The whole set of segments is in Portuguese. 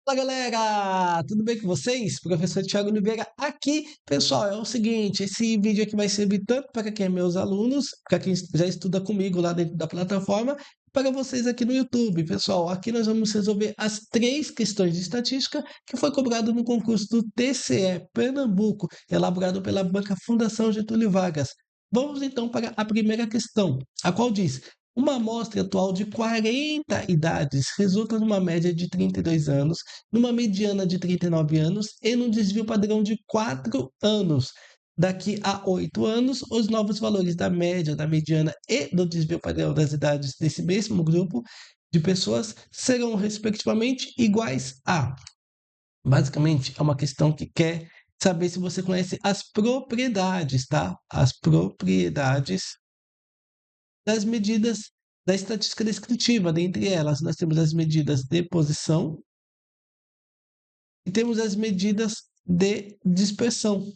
Fala galera, tudo bem com vocês? Professor Thiago Oliveira aqui. Pessoal, é o seguinte, esse vídeo aqui vai servir tanto para quem é meus alunos, para quem já estuda comigo lá dentro da plataforma, para vocês aqui no YouTube. Pessoal, aqui nós vamos resolver as três questões de estatística que foi cobrado no concurso do TCE Pernambuco, elaborado pela Banca Fundação Getúlio Vargas. Vamos então para a primeira questão, a qual diz: uma amostra atual de 40 idades resulta numa média de 32 anos, numa mediana de 39 anos e num desvio padrão de 4 anos. Daqui a 8 anos, os novos valores da média, da mediana e do desvio padrão das idades desse mesmo grupo de pessoas serão, respectivamente, iguais a. Basicamente, é uma questão que quer saber se você conhece as propriedades, tá? As propriedades das medidas da estatística descritiva. Dentre elas, nós temos as medidas de posição e temos as medidas de dispersão.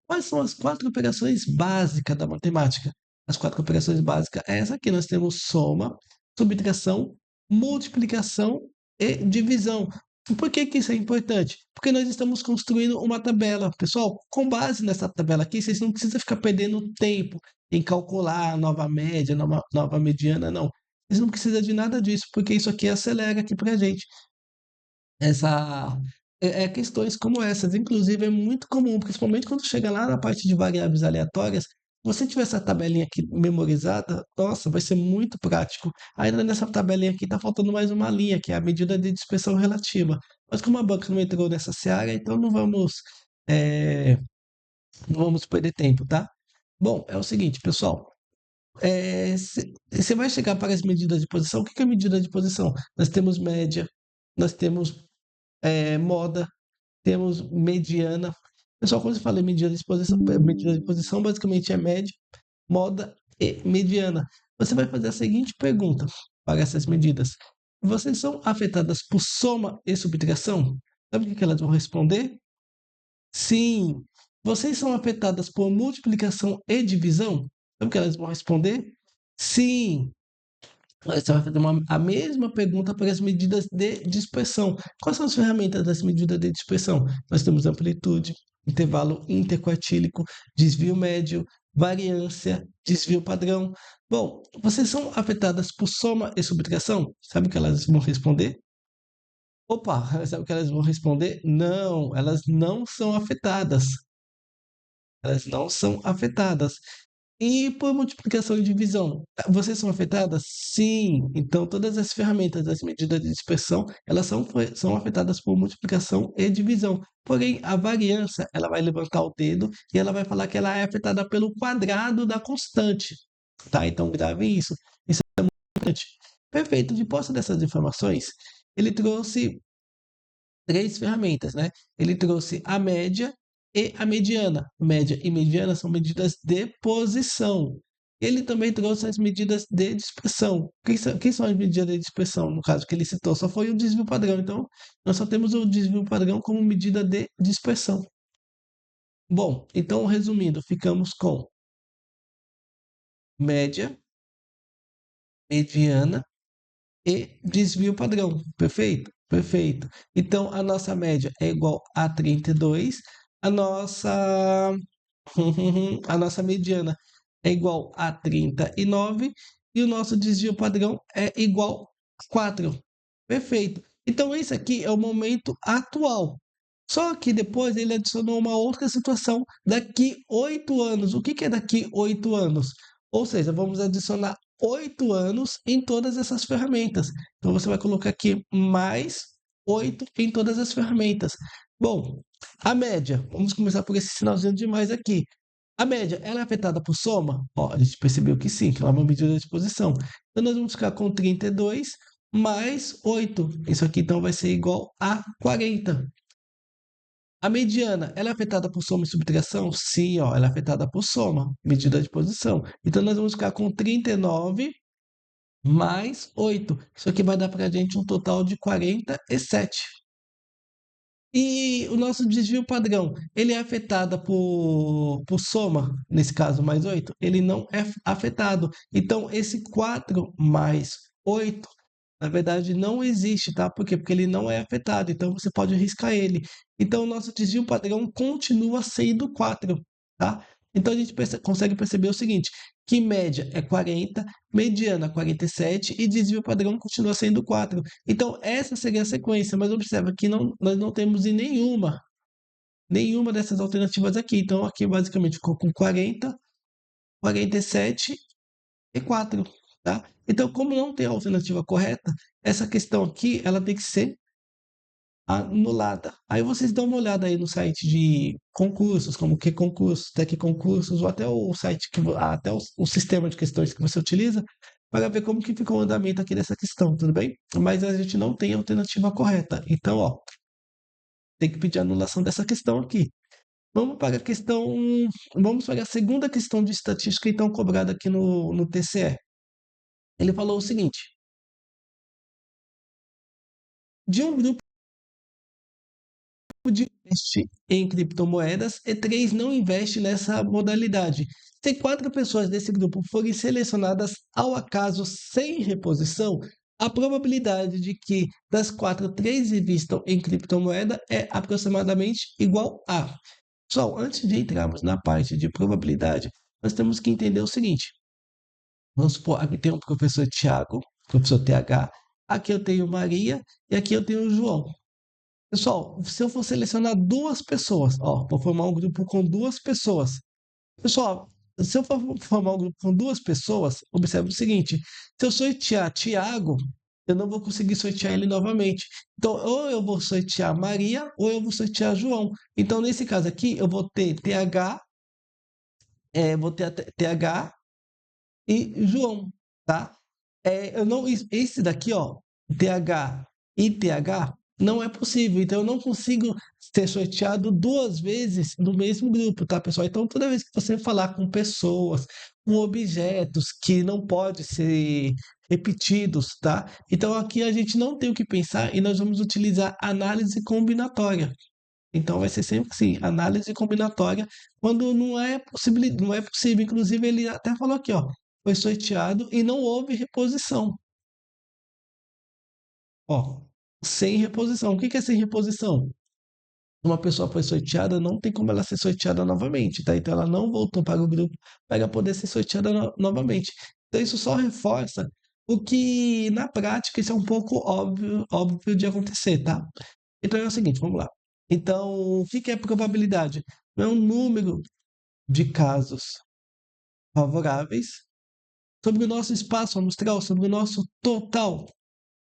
Quais são as quatro operações básicas da matemática? As quatro operações básicas é essa aqui. Nós temos soma, subtração, multiplicação e divisão. E por que que isso é importante? Porque nós estamos construindo uma tabela. Pessoal, com base nessa tabela aqui, vocês não precisam ficar perdendo tempo em calcular a nova média, nova mediana, não. Vocês não precisam de nada disso, porque isso aqui acelera aqui para a gente essa questões como essas. Inclusive, é muito comum, principalmente quando chega lá na parte de variáveis aleatórias, se você tiver essa tabelinha aqui memorizada, nossa, vai ser muito prático. Ainda nessa tabelinha aqui está faltando mais uma linha, que é a medida de dispersão relativa. Mas como a banca não entrou nessa seara, então eh, não vamos perder tempo, tá? Bom, é o seguinte, pessoal. Você vai chegar para as medidas de posição. O que que é medida de posição? Nós temos média, nós temos moda, temos mediana. Pessoal, quando você fala em medida de posição basicamente é média, moda e mediana. Você vai fazer a seguinte pergunta para essas medidas: vocês são afetadas por soma e subtração? Sabe o que que elas vão responder? Sim. Vocês são afetadas por multiplicação e divisão? Sabe o que elas vão responder? Sim. Você vai fazer a mesma pergunta para as medidas de dispersão. Quais são as ferramentas das medidas de dispersão? Nós temos amplitude, intervalo interquartílico, desvio médio, variância, desvio padrão. Bom, vocês são afetadas por soma e subtração? Sabe o que elas vão responder? Opa, sabe o que elas vão responder? Não, elas não são afetadas. Elas não são afetadas. E por multiplicação e divisão, vocês são afetadas? Sim. Então, todas as ferramentas das medidas de dispersão, elas são afetadas por multiplicação e divisão. Porém, a variância, ela vai levantar o dedo e ela vai falar que ela é afetada pelo quadrado da constante. Tá? Então, grave isso. Isso é muito importante. Perfeito. De posse dessas informações, ele trouxe três ferramentas, né? Ele trouxe a média e a mediana. Média e mediana são medidas de posição. Ele também trouxe as medidas de dispersão. Quem são as medidas de dispersão? No caso que ele citou, só foi o desvio padrão. Então, nós só temos o desvio padrão como medida de dispersão. Bom, então, resumindo, ficamos com média, mediana e desvio padrão. Perfeito? Perfeito. Então, a nossa média é igual a 32. A nossa, a nossa mediana é igual a 39. E o nosso desvio padrão é igual a 4. Perfeito. Então, esse aqui é o momento atual. Só que depois ele adicionou uma outra situação daqui 8 anos. O que que é daqui 8 anos? Ou seja, vamos adicionar 8 anos em todas essas ferramentas. Então você vai colocar aqui mais 8 em todas as ferramentas. Bom, a média, vamos começar por esse sinalzinho de mais aqui. A média, ela é afetada por soma? Ó, a gente percebeu que sim, que ela é uma medida de posição. Então nós vamos ficar com 32 mais 8. Isso aqui então vai ser igual a 40. A mediana, ela é afetada por soma e subtração? Sim, ó, ela é afetada por soma, medida de posição. Então, nós vamos ficar com 39 mais 8. Isso aqui vai dar para a gente um total de 47. E o nosso desvio padrão, ele é afetado por soma, nesse caso, mais 8? Ele não é afetado. Então, esse 4 mais 8 Na verdade, não existe, tá? Por quê? Porque ele não é afetado, então você pode riscar ele. Então, o nosso desvio padrão continua sendo 4, tá? Então, a gente consegue perceber o seguinte, que média é 40, mediana 47 e desvio padrão continua sendo 4. Então, essa seria a sequência, mas observa que não, nós não temos em nenhuma dessas alternativas aqui. Então, aqui basicamente ficou com 40, 47 e 4, tá? Então, como não tem a alternativa correta, essa questão aqui, ela tem que ser anulada. Aí vocês dão uma olhada aí no site de concursos, como que concursos, Tec Concursos, ou até o site até o sistema de questões que você utiliza, para ver como que ficou o andamento aqui dessa questão, tudo bem? Mas a gente não tem a alternativa correta. Então, ó, tem que pedir a anulação dessa questão aqui. Vamos para a questão, vamos para a segunda questão de estatística, então, cobrada aqui no TCE. Ele falou o seguinte: de um grupo de investe em criptomoedas e 3 não investe nessa modalidade. Se 4 pessoas desse grupo forem selecionadas ao acaso sem reposição, a probabilidade de que das 4, 3 invistam em criptomoeda é aproximadamente igual a. Pessoal, antes de entrarmos na parte de probabilidade, nós temos que entender o seguinte. Vamos supor, aqui tem o professor Tiago, professor TH, aqui eu tenho Maria e aqui eu tenho o João. Pessoal, se eu for selecionar duas pessoas, ó, vou formar um grupo com duas pessoas. Pessoal, se eu for formar um grupo com duas pessoas, observe o seguinte: se eu sortear Tiago, eu não vou conseguir sortear ele novamente. Então, ou eu vou sortear Maria, ou eu vou sortear João. Então, nesse caso aqui, eu vou ter TH, vou ter TH e João, tá? Eu não, esse daqui, ó, TH e TH, não é possível. Então, eu não consigo ser sorteado duas vezes no mesmo grupo, tá, pessoal? Então, toda vez que você falar com pessoas, com objetos que não podem ser repetidos, tá? Então, aqui a gente não tem o que pensar e nós vamos utilizar análise combinatória. Então vai ser sempre assim, análise combinatória, quando não é possível. Inclusive, ele até falou aqui, ó, foi sorteado e não houve reposição. Ó, sem reposição. O que que é sem reposição? Uma pessoa foi sorteada, não tem como ela ser sorteada novamente, tá? Então ela não voltou para o grupo para poder ser sorteada novamente. Então isso só reforça o que na prática isso é um pouco óbvio de acontecer, tá? Então é o seguinte, vamos lá. Então, o que que é probabilidade? É um número de casos favoráveis sobre o nosso espaço amostral, sobre o nosso total.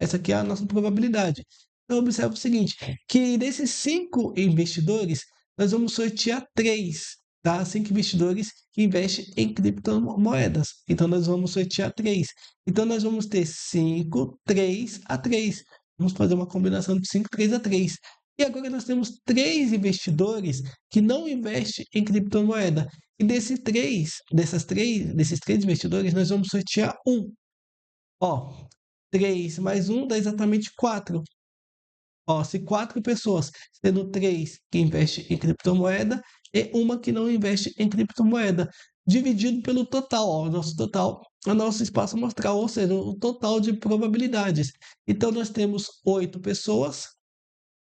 Essa aqui é a nossa probabilidade. Então, observe o seguinte, que desses 5 investidores, nós vamos sortear 3, tá? 5 investidores que investem em criptomoedas. Então, nós vamos sortear 3. Então, nós vamos ter 5, 3 a 3. Vamos fazer uma combinação de 5, 3 a 3. E agora nós temos 3 investidores que não investem em criptomoeda. E desses três investidores, nós vamos sortear um. Ó, 3 mais um dá exatamente 4. Ó, se 4 pessoas, sendo 3 que investem em criptomoeda e uma que não investe em criptomoeda, dividido pelo total, ó, o nosso total, o nosso espaço amostral, ou seja, o total de probabilidades. Então, nós temos 8 pessoas,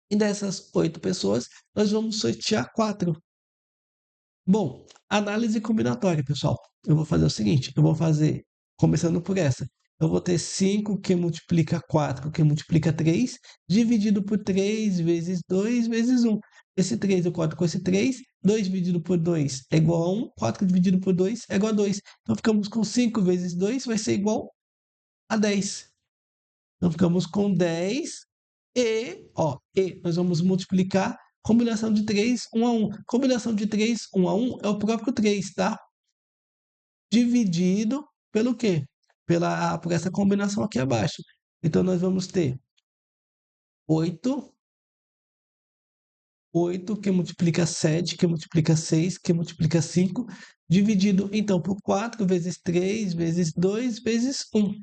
e dessas 8 pessoas, nós vamos sortear 4. Bom, análise combinatória, pessoal. Eu vou fazer o seguinte, eu vou fazer, começando por essa. Eu vou ter 5 que multiplica 4 que multiplica 3 dividido por 3 vezes 2 vezes um. Esse 3 eu corto com esse 3, 2 dividido por 2 é igual a um, 4 dividido por 2 é igual a 2. Então, ficamos com 5 vezes 2 vai ser igual a 10. Então, ficamos com 10 e nós vamos multiplicar combinação de 3 1 a um. Combinação de 3 1 a um é o próprio 3, tá? Dividido pelo quê? Por essa combinação aqui abaixo. Então, nós vamos ter 8, 8 que multiplica 7, que multiplica 6, que multiplica 5, dividido, então, por 4 vezes 3 vezes 2 vezes um.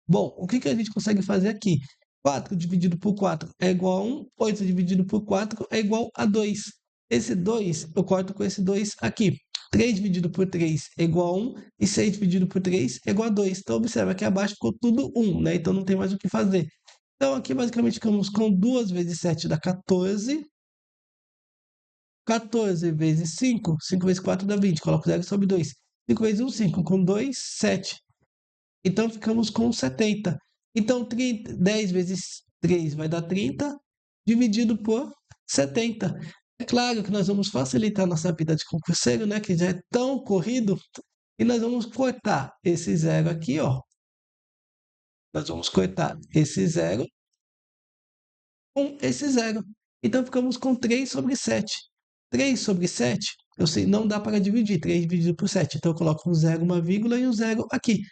Bom, o que que a gente consegue fazer aqui? 4 dividido por 4 é igual a 1, 8 dividido por 4 é igual a 2. Esse 2 eu corto com esse 2 aqui. 3 dividido por 3 é igual a 1 e 6 dividido por 3 é igual a 2. Então, observa que abaixo ficou tudo 1, né? Então, não tem mais o que fazer. Então, aqui, basicamente, ficamos com 2 vezes 7 dá 14. 14 vezes 5, 5 vezes 4 dá 20. Coloco 0 sobre 2. 5 vezes 1, 5. Com 2, 7. Então, ficamos com 70. Então, 30, 10 vezes 3 vai dar 30, dividido por 70. É claro que nós vamos facilitar nossa vida de concurseiro, né? Que já é tão corrido. E nós vamos cortar esse zero aqui, ó. Nós vamos cortar esse zero com esse zero. Então, ficamos com 3 sobre 7. 3 sobre 7, eu sei, não dá para dividir. 3 dividido por 7. Então, eu coloco um zero, uma vírgula e um zero aqui.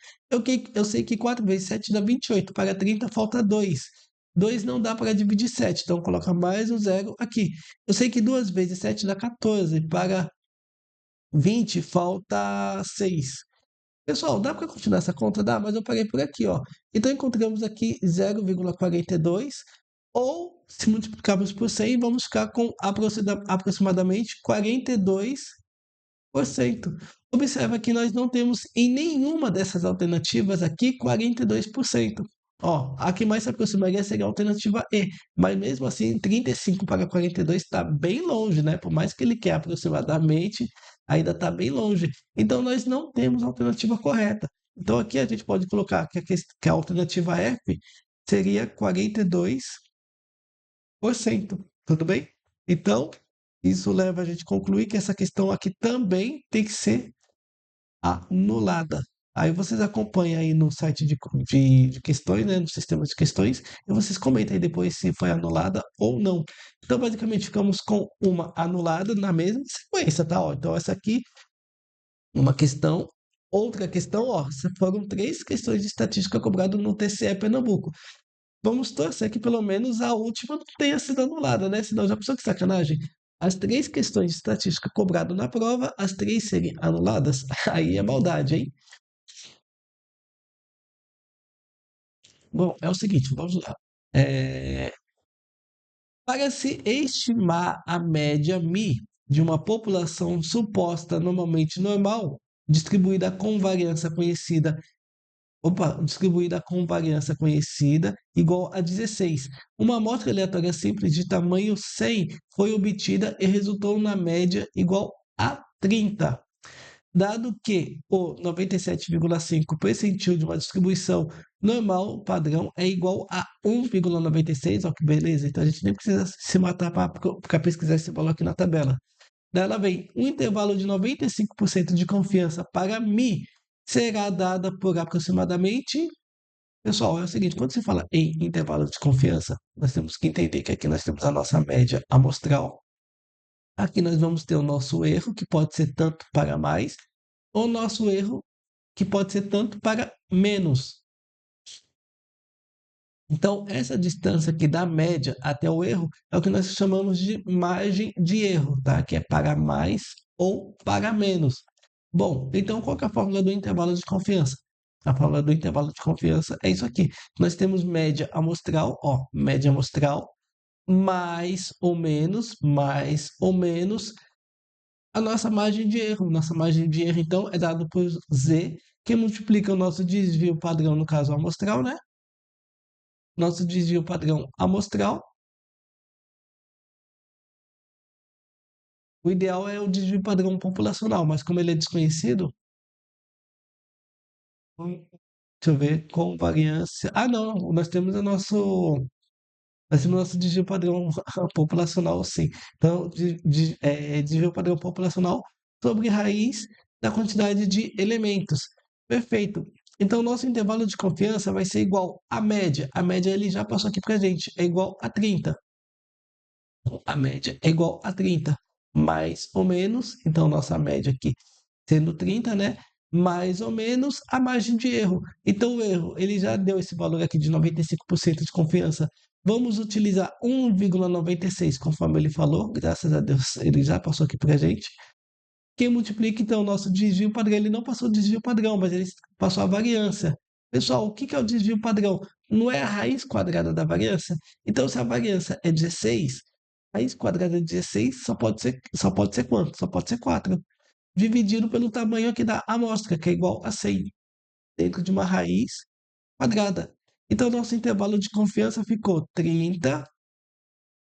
Eu sei que 4 vezes 7 dá 28. Para 30, falta 2. 2 não dá para dividir 7. Então, coloca mais um zero aqui. Eu sei que 2 vezes 7 dá 14. Para 20, falta 6. Pessoal, dá para continuar essa conta? Dá, mas eu parei por aqui, ó. Então, encontramos aqui 0,42, ou, se multiplicarmos por 100, vamos ficar com aproximadamente 42%. Observa que nós não temos em nenhuma dessas alternativas aqui 42%. Ó, a que mais se aproximaria seria a alternativa E, mas mesmo assim, 35 para 42 está bem longe, né? Por mais que ele quer aproximadamente, ainda está bem longe. Então, nós não temos a alternativa correta. Então, aqui a gente pode colocar que a alternativa F seria 42%. Tudo bem? Então, isso leva a gente a concluir que essa questão aqui também tem que ser anulada. Aí vocês acompanham aí no site de questões, né, no sistema de questões, e vocês comentam aí depois se foi anulada ou não. Então, basicamente, ficamos com uma anulada na mesma sequência, tá? Ó, então, essa aqui, uma questão, outra questão, ó, foram 3 questões de estatística cobradas no TCE Pernambuco. Vamos torcer que pelo menos a última não tenha sido anulada, né? Senão já pensou que sacanagem? As 3 questões de estatística cobradas na prova, as 3 serem anuladas? Aí é maldade, hein? Bom, é o seguinte, vamos lá. É, para se estimar a média Mi de uma população suposta normalmente normal, distribuída com variância conhecida distribuída com variância conhecida igual a 16. Uma amostra aleatória simples de tamanho 100 foi obtida e resultou na média igual a 30. Dado que o 97,5 percentil de uma distribuição normal padrão é igual a 1,96, ó que beleza, então a gente nem precisa se matar para pesquisar esse valor aqui na tabela. Daí ela vem, um intervalo de 95% de confiança para Mi será dada por aproximadamente. Pessoal, é o seguinte, quando se fala em intervalo de confiança, nós temos que entender que aqui nós temos a nossa média amostral. Aqui nós vamos ter o nosso erro, que pode ser tanto para mais, ou nosso erro, que pode ser tanto para menos. Então, essa distância aqui da média até o erro é o que nós chamamos de margem de erro, tá? Que é para mais ou para menos. Bom, então qual que é a fórmula do intervalo de confiança? A fórmula do intervalo de confiança é isso aqui. Nós temos média amostral, ó, média amostral, mais ou menos a nossa margem de erro. Nossa margem de erro, então, é dado por Z, que multiplica o nosso desvio padrão, no caso amostral, né? Nosso desvio padrão amostral. O ideal é o desvio padrão populacional, mas como ele é desconhecido, deixa eu ver, com variância. Ah, não, nós temos nosso desvio padrão populacional, sim. Então, desvio padrão populacional sobre raiz da quantidade de elementos. Perfeito. Então, nosso intervalo de confiança vai ser igual à média. A média ele já passou aqui para a gente, é igual a 30. A média é igual a 30, mais ou menos. Então, nossa média aqui sendo 30, né? Mais ou menos a margem de erro. Então, o erro, ele já deu esse valor aqui de 95% de confiança. Vamos utilizar 1,96, conforme ele falou. Graças a Deus, ele já passou aqui para a gente. Que multiplica, então, o nosso desvio padrão. Ele não passou o desvio padrão, mas ele passou a variância. Pessoal, o que é o desvio padrão? Não é a raiz quadrada da variância? Então, se a variância é 16, raiz quadrada de 16 só pode ser quanto? Só pode ser 4. dividido pelo tamanho aqui da amostra, que é igual a 100, dentro de uma raiz quadrada. Então, nosso intervalo de confiança ficou 30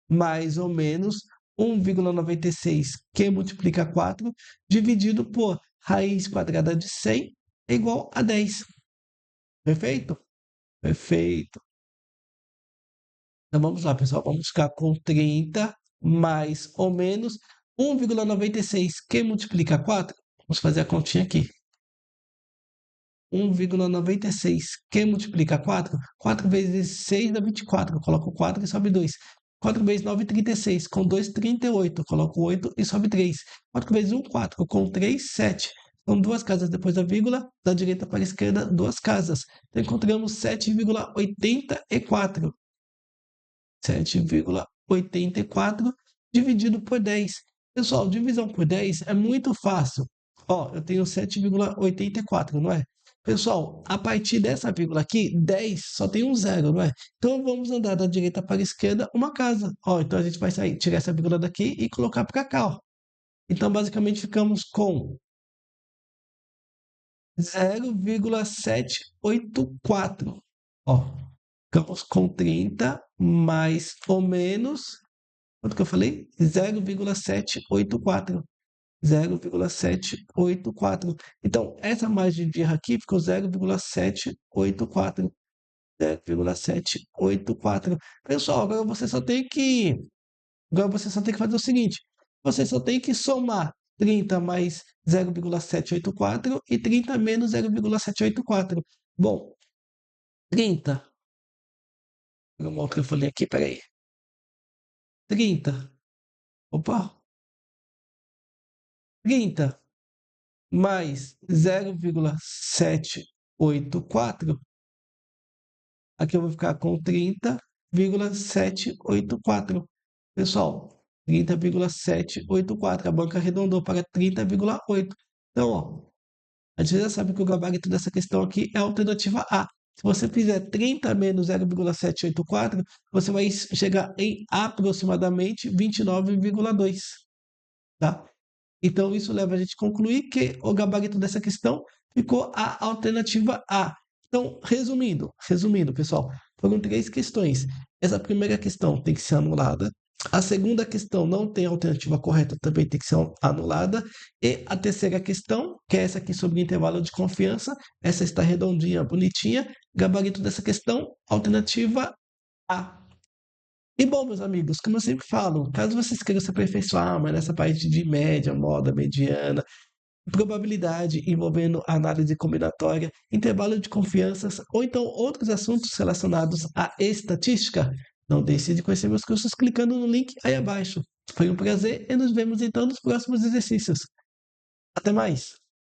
mais ou menos 1,96, que multiplica 4, dividido por raiz quadrada de 100, é igual a 10. Perfeito? Perfeito. Então vamos lá, pessoal. Vamos ficar com 30 mais ou menos 1,96, que multiplica 4. Vamos fazer a continha aqui. 1,96, que multiplica 4. 4 vezes 6 dá 24. Eu coloco 4 e sobe 2. 4 vezes 9, 36. Com 2, 38. Eu coloco 8 e sobe 3. 4 vezes 1, 4. Com 3, 7. São duas casas depois da vírgula, da direita para a esquerda, duas casas. Então encontramos 7,84. 7,84 dividido por 10. Pessoal, divisão por 10 é muito fácil. Ó, eu tenho 7,84, não é? Pessoal, a partir dessa vírgula aqui, 10 só tem um zero, não é? Então vamos andar da direita para a esquerda uma casa. Ó, então a gente vai sair, tirar essa vírgula daqui e colocar para cá, ó. Então basicamente ficamos com 0,784. Ó, ficamos com 30 mais ou menos. Quanto que eu falei? 0,784. 0,784. Então, essa margem de erro aqui ficou 0,784. 0,784. Pessoal, agora você só tem que fazer o seguinte. Você só tem que somar 30 mais 0,784 e 30 menos 0,784. Bom, 30. Uma outra folha aqui, peraí. 30. Opa. 30 mais 0,784, aqui eu vou ficar com 30,784. Pessoal, 30,784. A banca arredondou para 30,8. Então, ó, a gente já sabe que o gabarito dessa questão aqui é a alternativa A. Se você fizer 30 menos 0,784, você vai chegar em aproximadamente 29,2, tá? Então, isso leva a gente a concluir que o gabarito dessa questão ficou a alternativa A. Então, resumindo, pessoal, foram três questões. Essa primeira questão tem que ser anulada. A segunda questão não tem alternativa correta, também tem que ser anulada. E a terceira questão, que é essa aqui sobre intervalo de confiança, essa está redondinha, bonitinha. Gabarito dessa questão, alternativa A. E bom, meus amigos, como eu sempre falo, caso vocês queiram se aperfeiçoar, mas nessa parte de média, moda, mediana, probabilidade envolvendo análise combinatória, intervalo de confianças ou então outros assuntos relacionados à estatística, não deixe de conhecer meus cursos clicando no link aí abaixo. Foi um prazer e nos vemos então nos próximos exercícios. Até mais!